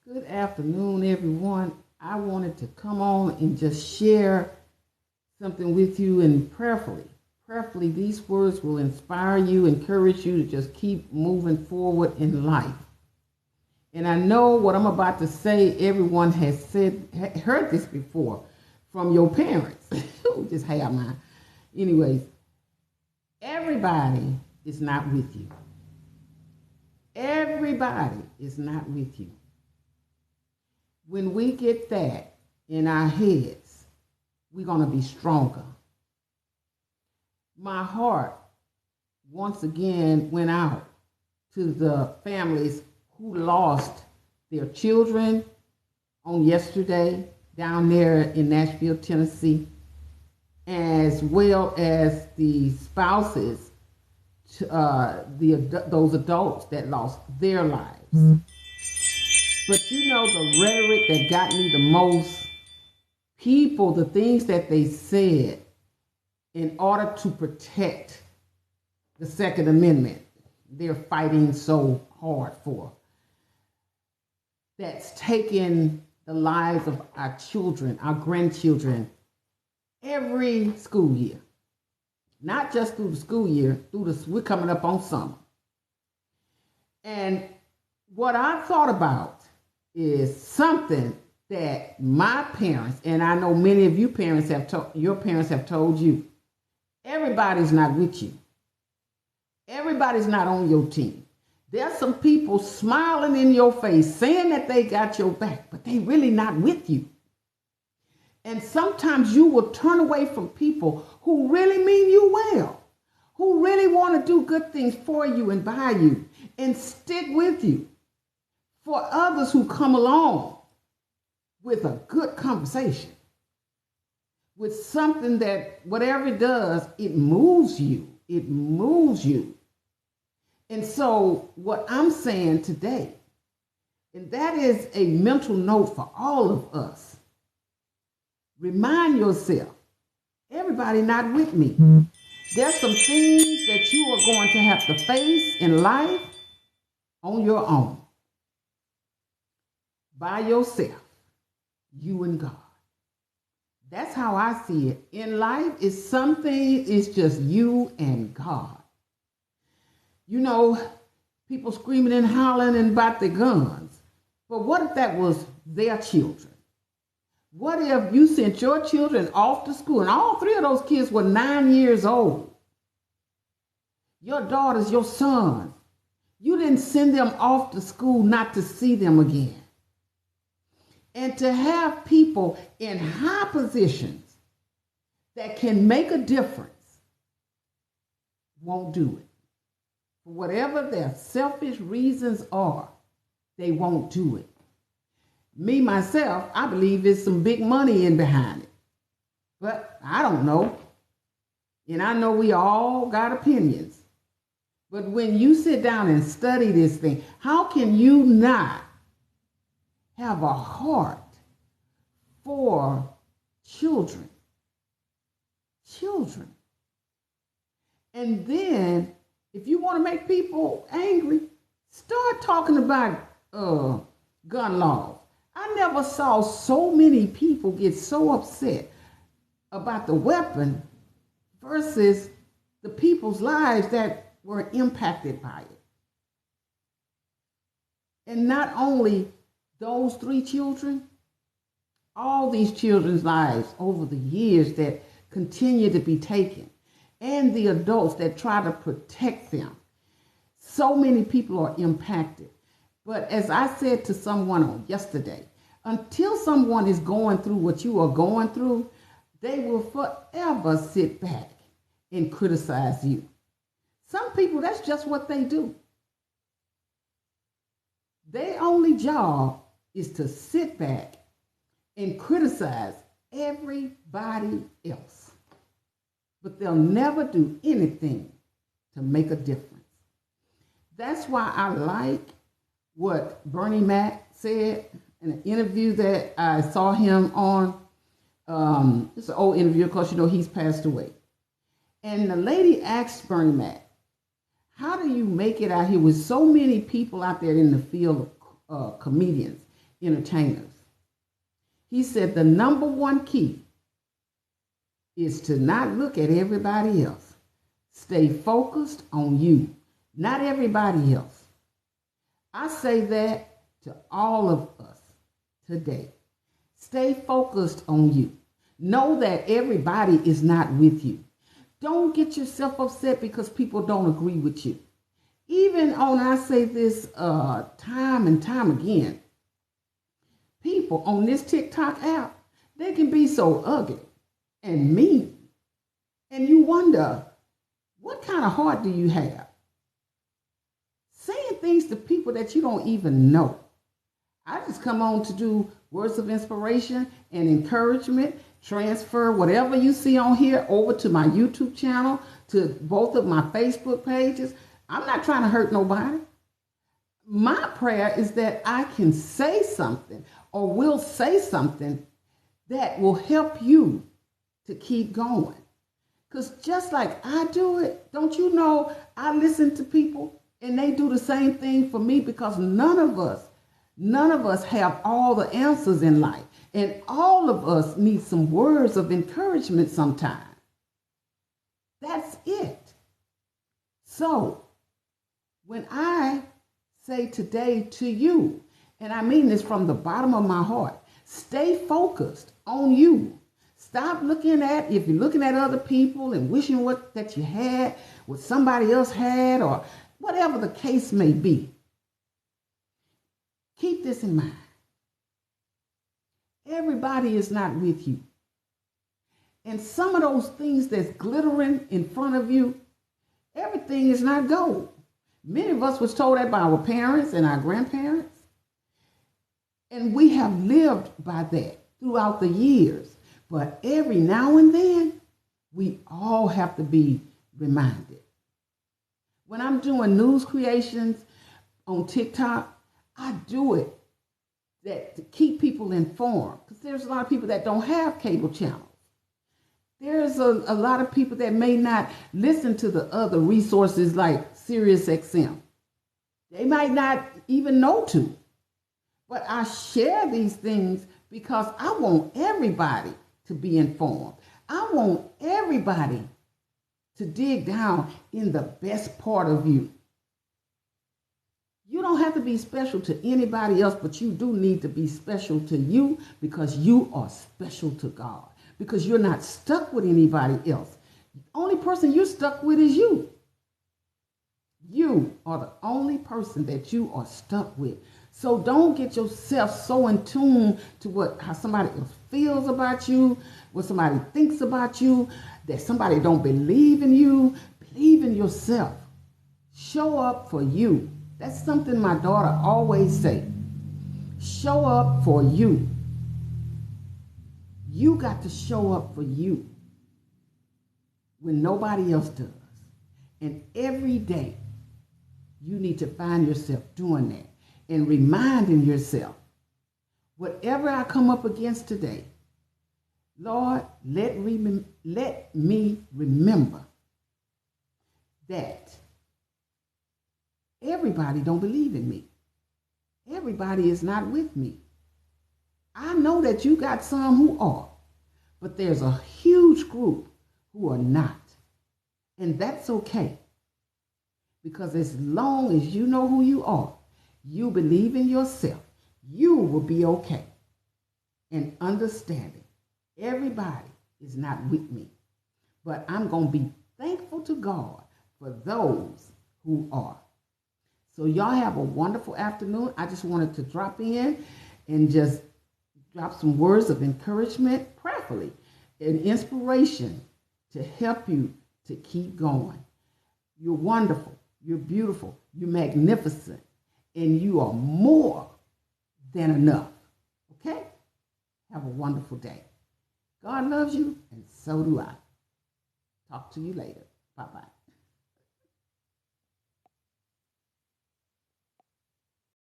Good afternoon, everyone. I wanted to come on and just share something with you and prayerfully, these words will inspire you, encourage you to just keep moving forward in life. And I know what I'm about to say, everyone has heard this before from your parents. Just have mine. Anyways, everybody is not with you. Everybody is not with you. When we get that in our heads, we're going to be stronger. My heart once again went out to the families who lost their children on yesterday down there in Nashville, Tennessee, as well as the spouses, those adults that lost their lives. Mm-hmm. But you know the rhetoric that got me the most? People, the things that they said in order to protect the Second Amendment, they're fighting so hard for. That's taken the lives of our children, our grandchildren, every school year. Not just through the school year, we're coming up on summer. And what I thought about is something that my parents, and I know many of you parents your parents have told you, everybody's not with you. Everybody's not on your team. There's some people smiling in your face, saying that they got your back, but they really not with you. And sometimes you will turn away from people who really mean you well, who really want to do good things for you and by you and stick with you. For others who come along with a good conversation, with something that whatever it does, it moves you. It moves you. And so what I'm saying today, and that is a mental note for all of us. Remind yourself, everybody not with me. Mm-hmm. There's some things that you are going to have to face in life on your own. By yourself, you and God. That's how I see it. In life, it's just you and God. You know, people screaming and hollering and about their guns. But what if that was their children? What if you sent your children off to school and all three of those kids were 9 years old? Your daughters, your sons. You didn't send them off to school not to see them again. And to have people in high positions that can make a difference won't do it. For whatever their selfish reasons are, they won't do it. Me, myself, I believe there's some big money in behind it. But I don't know. And I know we all got opinions. But when you sit down and study this thing, how can you not have a heart for children? Children. And then, if you want to make people angry, start talking about gun laws. I never saw so many people get so upset about the weapon versus the people's lives that were impacted by it. And not only those three children, all these children's lives over the years that continue to be taken, and the adults that try to protect them. So many people are impacted. But as I said to someone on yesterday, until someone is going through what you are going through, they will forever sit back and criticize you. Some people, that's just what they do. Their only job is to sit back and criticize everybody else. But they'll never do anything to make a difference. That's why I like what Bernie Mac said in an interview that I saw him on. It's an old interview, because you know he's passed away. And the lady asked Bernie Mac, how do you make it out here with so many people out there in the field of comedians entertainers. He said the number one key is to not look at everybody else. Stay focused on you, not everybody else. I say that to all of us today. Stay focused on you. Know that everybody is not with you. Don't get yourself upset because people don't agree with you. Even on, I say this time and time again, people on this TikTok app, they can be so ugly and mean. And you wonder, what kind of heart do you have? Saying things to people that you don't even know. I just come on to do words of inspiration and encouragement, transfer whatever you see on here over to my YouTube channel, to both of my Facebook pages. I'm not trying to hurt nobody. My prayer is that I can say something or will say something that will help you to keep going. Because just like I do it, don't you know, I listen to people and they do the same thing for me, because none of us have all the answers in life. And all of us need some words of encouragement sometimes. That's it. So, when I say today to you, and I mean this from the bottom of my heart, stay focused on you. Stop looking at, if you're looking at other people and wishing that you had, what somebody else had, or whatever the case may be. Keep this in mind. Everybody is not with you. And some of those things that's glittering in front of you, everything is not gold. Many of us was told that by our parents and our grandparents. And we have lived by that throughout the years. But every now and then, we all have to be reminded. When I'm doing news creations on TikTok, I do it to keep people informed. Because there's a lot of people that don't have cable channels. There's a lot of people that may not listen to the other resources like SiriusXM. They might not even know to. But I share these things because I want everybody to be informed. I want everybody to dig down in the best part of you. You don't have to be special to anybody else, but you do need to be special to you, because you are special to God. Because you're not stuck with anybody else. The only person you're stuck with is you. You are the only person that you are stuck with. So don't get yourself so in tune to how somebody else feels about you, what somebody thinks about you, that somebody don't believe in you. Believe in yourself. Show up for you. That's something my daughter always say. Show up for you. You got to show up for you when nobody else does. And every day, you need to find yourself doing that and reminding yourself, whatever I come up against today, Lord, let me remember that everybody don't believe in me. Everybody is not with me. I know that you got some who are, but there's a huge group who are not. And that's okay. Because as long as you know who you are, you believe in yourself, you will be okay. And understanding everybody is not with me. But I'm going to be thankful to God for those who are. So y'all have a wonderful afternoon. I just wanted to drop in and just drop some words of encouragement, prayerfully, and inspiration to help you to keep going. You're wonderful. You're beautiful. You're magnificent. And you are more than enough. Okay? Have a wonderful day. God loves you, and so do I. Talk to you later. Bye-bye.